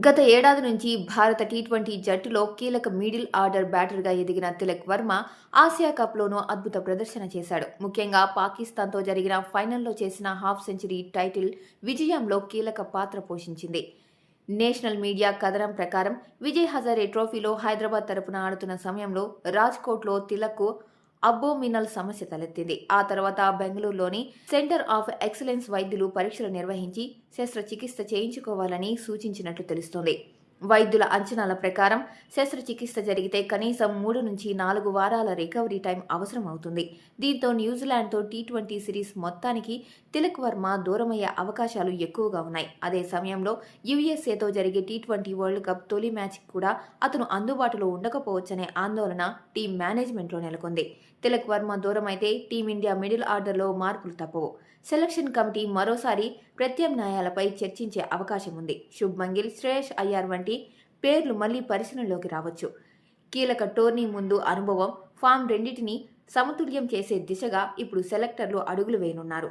గత ఏడాది నుంచి భారత టీ20 జట్టులో కీలక మిడిల్ ఆర్డర్ బ్యాటర్గా ఎదిగిన తిలక్ వర్మ ఆసియా కప్లోనూ అద్భుత ప్రదర్శన చేశాడు. ముఖ్యంగా పాకిస్తాన్తో జరిగిన ఫైనల్లో చేసిన హాఫ్ సెంచరీ టైటిల్ విజయంలో కీలక పాత్ర పోషించింది. నేషనల్ మీడియా కథనం ప్రకారం విజయ్ హజారే ట్రోఫీలో హైదరాబాద్ తరపున ఆడుతున్న సమయంలో రాజ్కోట్లో తిలక్కు అబ్బోమినల్ సమస్య తలెత్తింది. ఆ తర్వాత బెంగళూరులోని సెంటర్ ఆఫ్ ఎక్సలెన్స్ వైద్యులు పరీక్షలు నిర్వహించి శస్త్రచికిత్స చేయించుకోవాలని సూచించినట్లు తెలుస్తోంది. వైద్యుల అంచనాల ప్రకారం శస్త్రచికిత్స జరిగితే కనీసం 3 నుంచి 4 వారాల రికవరీ టైం అవసరం అవుతుంది. దీంతో న్యూజిలాండ్తో టీ20 సిరీస్ మొత్తానికి తిలక్ వర్మ దూరమయ్యే అవకాశాలు ఎక్కువగా ఉన్నాయి. అదే సమయంలో యుఎస్ఏతో జరిగే టీ20 వరల్డ్ కప్ తొలి మ్యాచ్ కూడా అతను అందుబాటులో ఉండకపోవచ్చనే ఆందోళన టీం మేనేజ్మెంట్లో నెలకొంది. తిలక్ వర్మ దూరమైతే టీమిండియా మిడిల్ ఆర్డర్లో మార్పులు తప్పవు. సెలక్షన్ కమిటీ మరోసారి ప్రత్యామ్నాయాలపై చర్చించే అవకాశం ఉంది. శుభ్మన్ గిల్, శ్రేయస్ అయ్యర్ వంటి పేర్లు మళ్లీ పరిశీలనలోకి రావచ్చు. కీలక టోర్నీ ముందు అనుభవం, ఫామ్ రెండింటినీ సమతుల్యం చేసే దిశగా ఇప్పుడు సెలెక్టర్లు అడుగులు వేయనున్నారు.